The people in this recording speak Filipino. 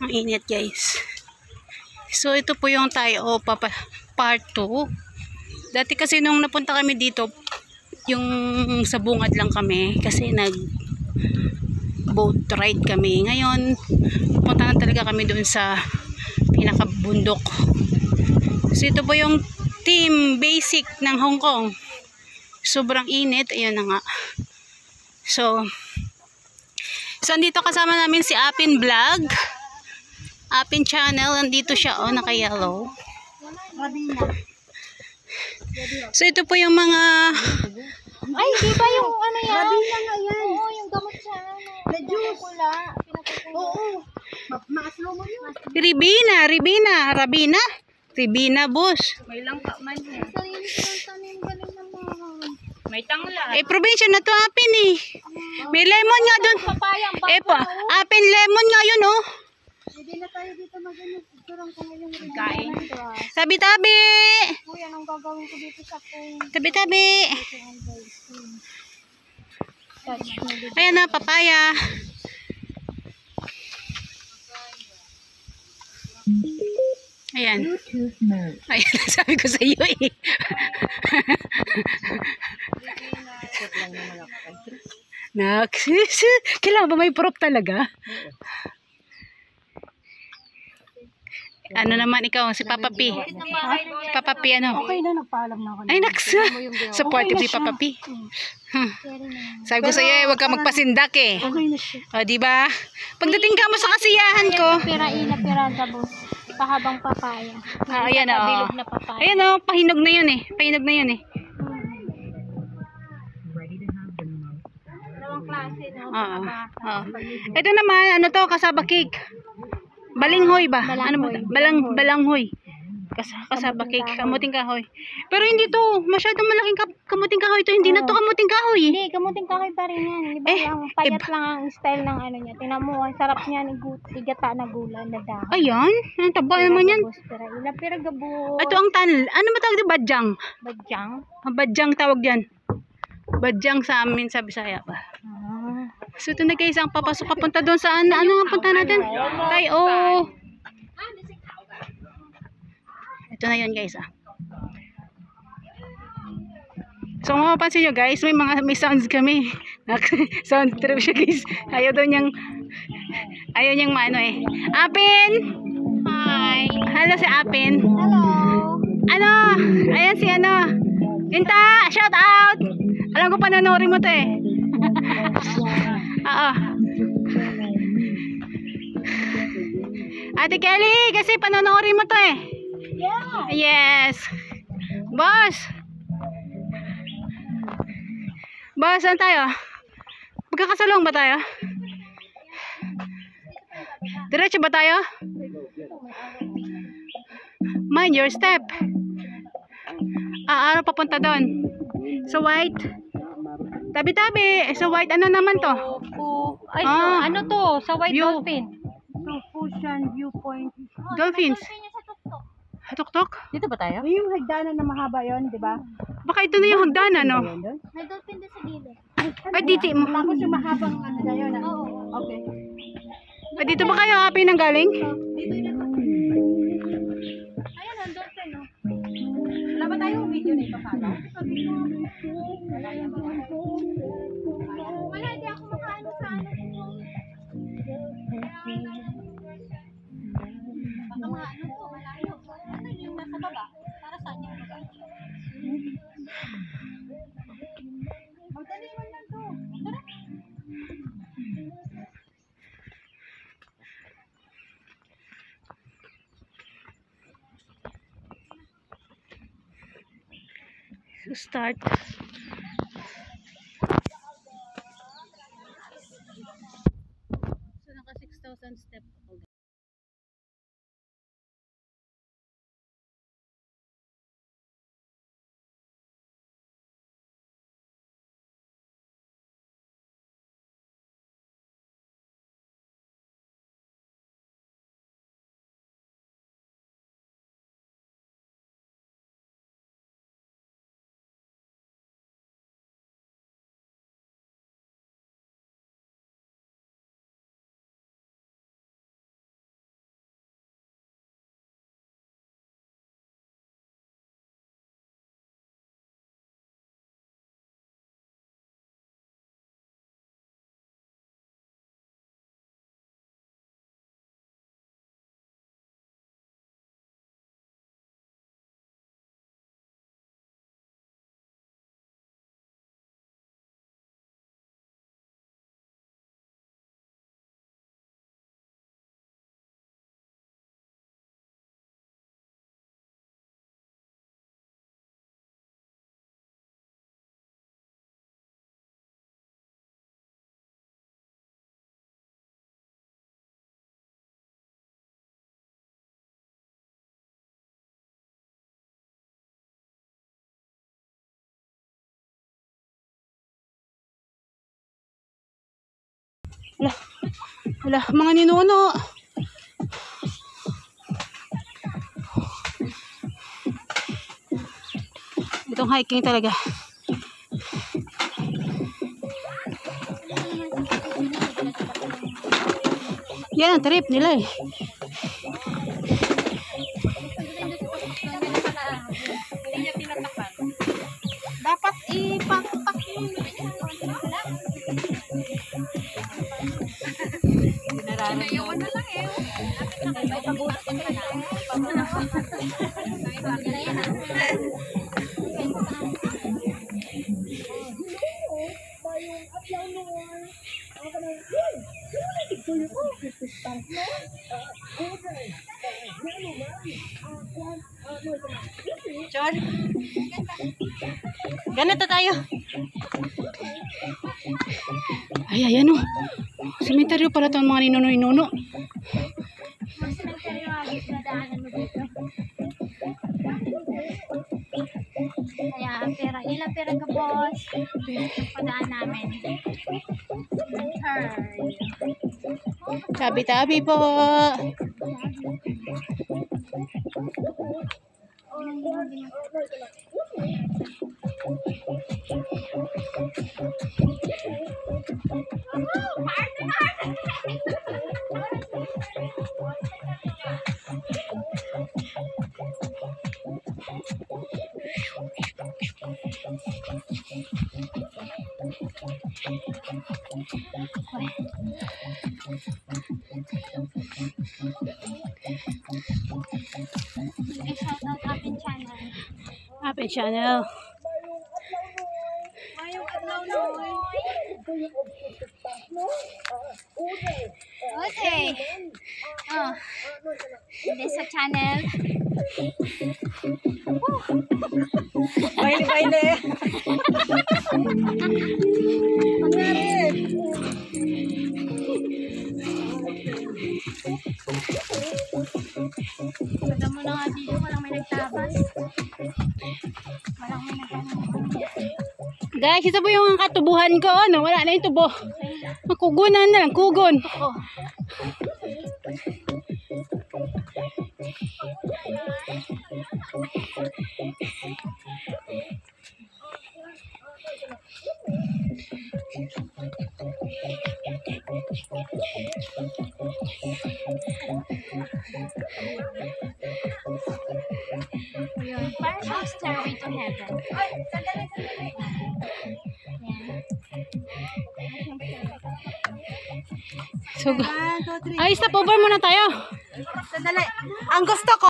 Ang init guys. So ito po yung tayo part 2. Dati kasi nung napunta kami dito, yung sa bungad lang kami kasi nag boat ride kami. Ngayon punta na talaga kami doon sa pinakabundok. So ito po yung team basic ng Hong Kong. Sobrang init, ayun na nga. So andito kasama namin si Apin Vlog. Apin channel, nandito siya, oh, naka-yellow. So ito po yung mga... Ay, di ba yung ano yan? Rabina nga yan. Oo, yung gamot siya. Pinakukula. Oo. Maaslo mo yun. Ribina, boss. May langka man yan. Sarili silang tanim, galing naman. May tangla. Eh, probinsya na to, Apin eh. May lemon nga dun. Eh pa, Apin lemon nga yun, oh. Hindi na tayo dito mag-init. Turang ko ngayong kain. Tabi-tabi. Kuya, anong gagawin ko dito sa kung... Tabi-tabi. Ayan na, papaya. Ayan. Ayan, sabi ko sa iyo eh. Kailangan ba may prop talaga? Ano naman ikaw, si Papa P. Papa P ano? Okay na, nagpaalam na ako. Ay, naksa. Supportive si Papa P. Sabi ko sa iyo, huwag ka magpasindak eh. Okay na siya. O, diba? Pagdating ka mo sa kasiyahan ko. Pira tapos pahabang papaya. Ayan o. Bilog na papaya. Ayan o, pahinog na yun eh. Pahinog na yun eh. Dalawang klase na. Oo. Ito naman, ano to, kasaba cake. Balinghoy ba? Ano ba? Balanghoy. Kasaba cake, kamuting kahoy. Pero hindi to, masyadong malaking kamuting kahoy to. Hindi na to kamuting kahoy. Hindi, kamuting kahoy pa rin yan. Di ba lang, payat lang ang style ng ano niya. Tingnan mo, ang sarap niya ng igata na gula na dahon. Ayan, ang taba naman yan. Pira gabos. Ito ang tanl. Ano ba tawag dito? Badyang. Badyang? Badyang tawag dyan. Badyang sa amin sa Bisaya ba? So ito na guys, ang papasok papunta doon saan? Ano nga punta natin? Tayo. Ito na yun guys ah. So kung mapapansin nyo guys, may sounds kami. Sound trip siya guys. Ayaw niyang maano eh. Apin! Hi! Hello si Apin. Hello! Ano? Ayan si ano. Inta! Shout out! Alam ko panonorin mo to eh. Oo. Ate Kelly, kasi panonorin mo to eh. Yeah! Yes. Boss. Boss, saan tayo? Magkakasalong ba tayo? Diretso ba tayo? Mind your step. Ano papunta doon? So white. Tabi-tabi. So white ano naman to? Ay, so, ano to? Sa White View. Dolphin. So, Ocean Viewpoint. Dolphins. Tok-tok? Dito ba tayo? Yung hagdanan na mahaba yon, di ba? Baka ito na yung hagdanan, no? May dolphin din sa gilid. Ay, dito mo. Tapos yung mahabang ano na yun. Oo. Okay. Ay, dito ba kayo happy nang galing? Dito yun ako. Ayun, ang dolphin, no? Wala ba tayong video na ipapala? Wala, di ako makaano sa ano. Baka mga ano po, malayo. Ano yung nasa baba? Para saan yung baba? Magdali man lang to. So start. So naka 6,000 step ako. Wala, mga ninuno. Itong hiking talaga. Yan ang trip nila eh. Dapat ipatak yun. Ayawan na lang eh. May pabuhat ka na. John. Ganito tayo. Ay, ayan o. Sementeryo pala itong mga ninuno-inuno. Sementeryo agis na daanan mo dito. Kaya, ilang pera ka, boss? Padaan namin. Tabi-tabi po. I-shout out Apin Channel. Apin Channel. Mayong adlaw noy. Okay. Oh. This sa channel. Baile. Ganda mo na nga dito. Walang may nagtabas. Walang may nagtabas. Guys, ito po yung katubuhan ko. No? Wala na yung tubo. Makugunan na lang. Kugon. Oh. Yun. Parang siyang Stairway to Heaven. Ay, sandali. Yan. So, ay, stop over muna tayo. Sandali. Ang gusto ko,